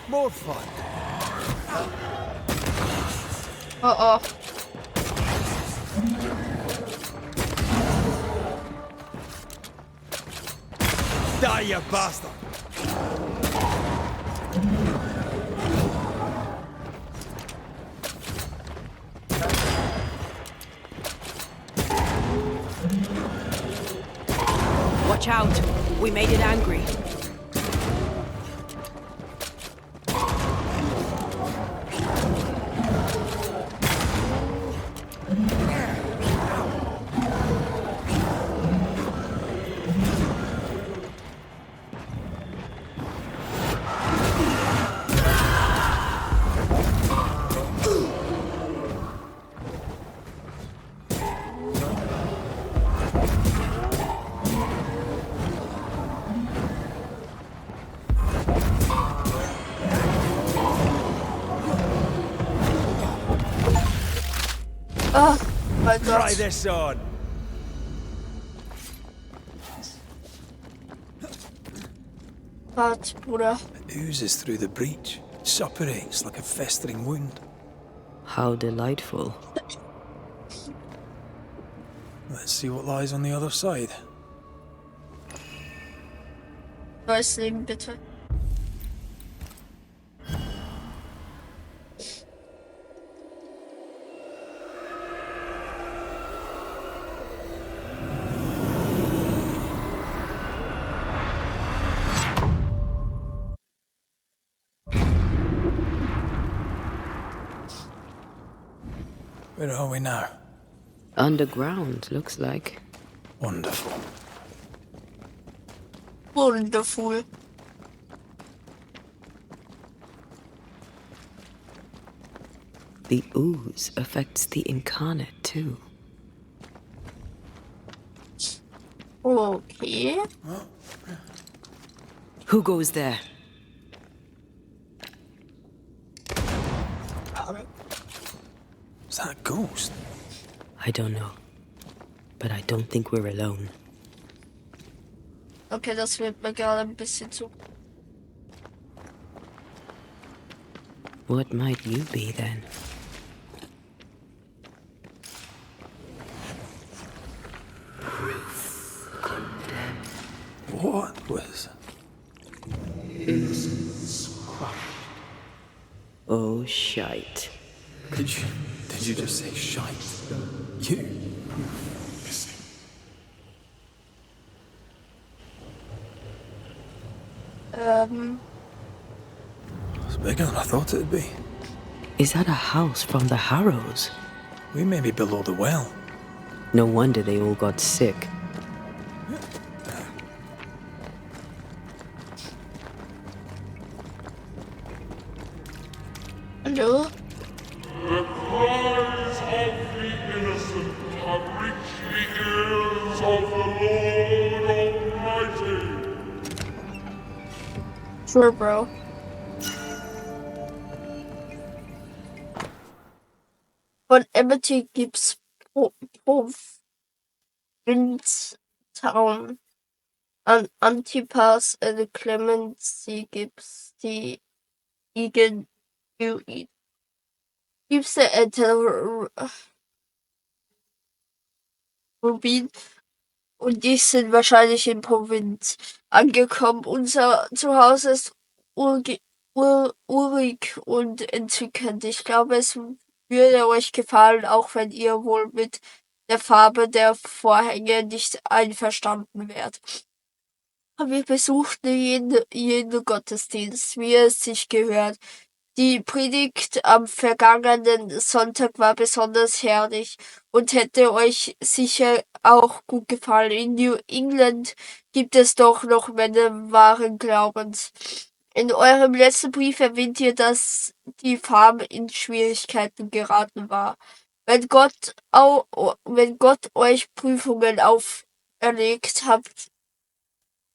More fun. Oh. Die, you bastard! Watch out. We made it angry. try this on. Warte, Bruder. It oozes through the breach. It suppurates like a festering wound. How delightful. Let's see what lies on the other side. Neues Leben, bitte. Where are we now? Underground, looks like. Wonderful. Wonderful. The ooze affects the incarnate too. Okay. Who goes there? Is that a ghost? I don't know. But I don't think we're alone. Okay, das wird mir gerade ein bisschen zu. What might you be then? What was... Oh, shite. Did you just say shite? You? It's bigger than I thought it'd be. Is that a house from the Harrows? We may be below the well. No wonder they all got sick. Hallo? The cries of the innocent have reached the ears of the Lord Almighty. Sure, bro. Von Amity gibt's Provincetown. An Antipas and Clemency gibt's die Igen gibt's der ältere Rubin und die sind wahrscheinlich in Provinz angekommen. Unser Zuhause ist urig und entzückend. Ich glaube, es würde euch gefallen, auch wenn ihr wohl mit der Farbe der Vorhänge nicht einverstanden wärt. Wir besuchten jeden Gottesdienst, wie es sich gehört. Die Predigt am vergangenen Sonntag war besonders herrlich und hätte euch sicher auch gut gefallen. In New England gibt es doch noch Männer wahren Glaubens. In eurem letzten Brief erwähnt ihr, dass die Farm in Schwierigkeiten geraten war. Wenn Gott euch Prüfungen auferlegt habt,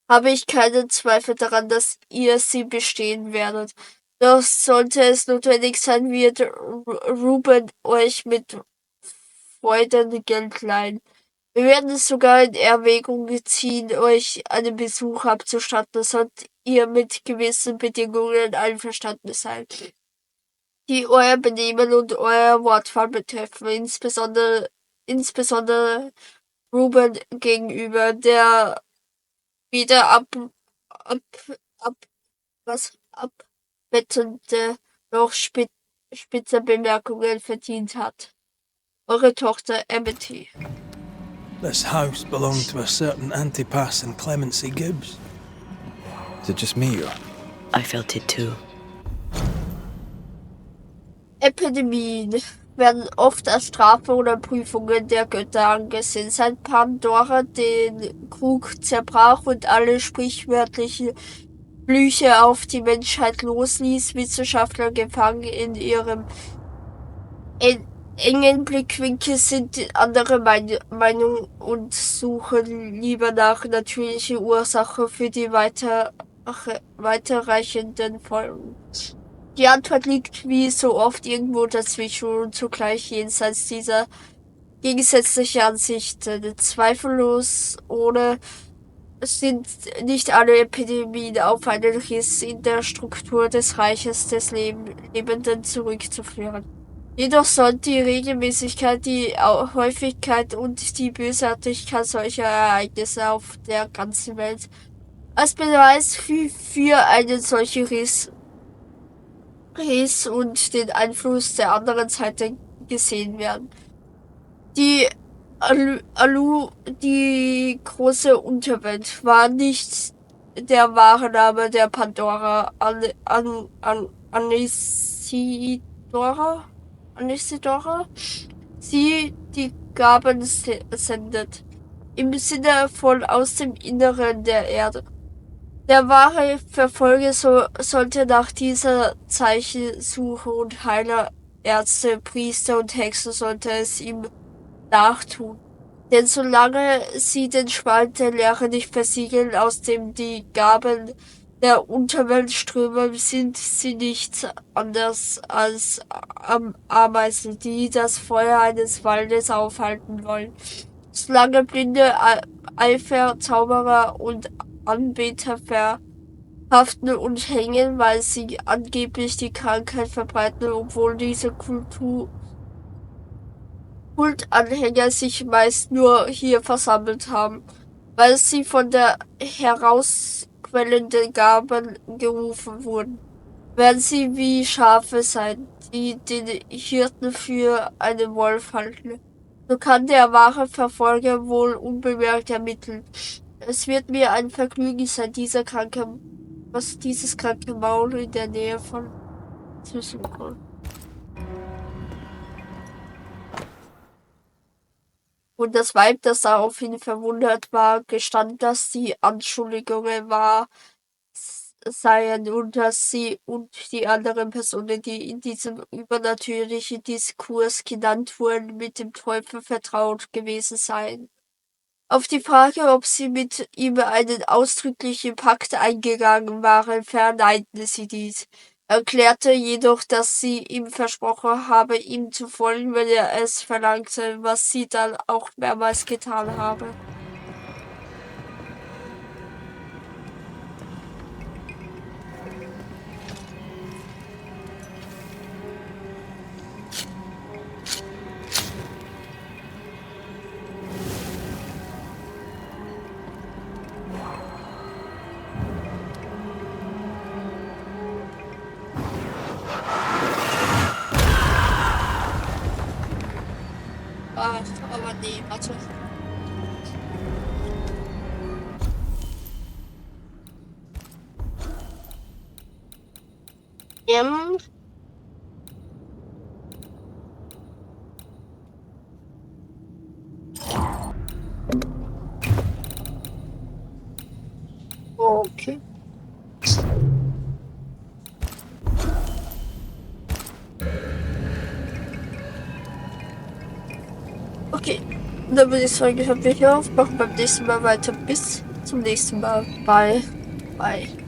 habe ich keinen Zweifel daran, dass ihr sie bestehen werdet. Doch sollte es notwendig sein, wird Ruben euch mit Freuden Geld leihen. Wir werden es sogar in Erwägung ziehen, euch einen Besuch abzustatten, sollt ihr mit gewissen Bedingungen einverstanden sein, die euer Benehmen und euer Wortwahl betreffen, insbesondere Ruben gegenüber, der wieder abwettende noch spitze Bemerkungen verdient hat. Eure Tochter Amity. This house belonged to a certain Antipas and Clemency Gibbs. Is it just me, or...? I felt it too. Epidemien werden oft als Strafe oder Prüfungen der Götter angesehen. Seit Pandora den Krug zerbrach und alle sprichwörtliche Flüche auf die Menschheit losließ, Wissenschaftler gefangen in ihrem engen Blickwinkel sind andere Meinung und suchen lieber nach natürlicher Ursache für die weiterreichenden Folgen. Die Antwort liegt wie so oft irgendwo dazwischen und zugleich jenseits dieser gegensätzliche Ansichten. Zweifellos ohne sind nicht alle Epidemien auf einen Riss in der Struktur des Reiches des Lebenden zurückzuführen. Jedoch sollten die Regelmäßigkeit, die Häufigkeit und die Bösartigkeit solcher Ereignisse auf der ganzen Welt als Beweis für einen solchen Riss und den Einfluss der anderen Seite gesehen werden. Die die große Unterwelt, war nicht der wahre Name der Pandora, Anisidora, sie die Gaben sendet, im Sinne von aus dem Inneren der Erde. Der wahre Verfolger sollte nach dieser Zeichen suchen und Heiler, Ärzte, Priester und Hexen sollte es ihm nachtun. Denn solange sie den Spalt der Leere nicht versiegeln, aus dem die Gaben der Unterwelt strömen, sind sie nichts anders als Ameisen, die das Feuer eines Waldes aufhalten wollen. Solange blinde Eifer, Zauberer und Anbeter verhaften und hängen, weil sie angeblich die Krankheit verbreiten, obwohl diese Kultanhänger sich meist nur hier versammelt haben, weil sie von der herausquellenden Gaben gerufen wurden. Werden sie wie Schafe sein, die den Hirten für einen Wolf halten. So kann der wahre Verfolger wohl unbemerkt ermitteln. Es wird mir ein Vergnügen sein, dieses kranke Maul in der Nähe von Süßenkohl. Und das Weib, das daraufhin verwundert war, gestand, dass die Anschuldigungen wahr seien und dass sie und die anderen Personen, die in diesem übernatürlichen Diskurs genannt wurden, mit dem Teufel vertraut gewesen seien. Auf die Frage, ob sie mit ihm einen ausdrücklichen Pakt eingegangen waren, verneinten sie dies, erklärte jedoch, dass sie ihm versprochen habe, ihm zu folgen, wenn er es verlangte, was sie dann auch mehrmals getan habe. Aber nee, warte. Okay. Okay, dann würde ich sagen, ich habe mich hier auf, machen beim nächsten Mal weiter. Bis zum nächsten Mal. Bye. Bye.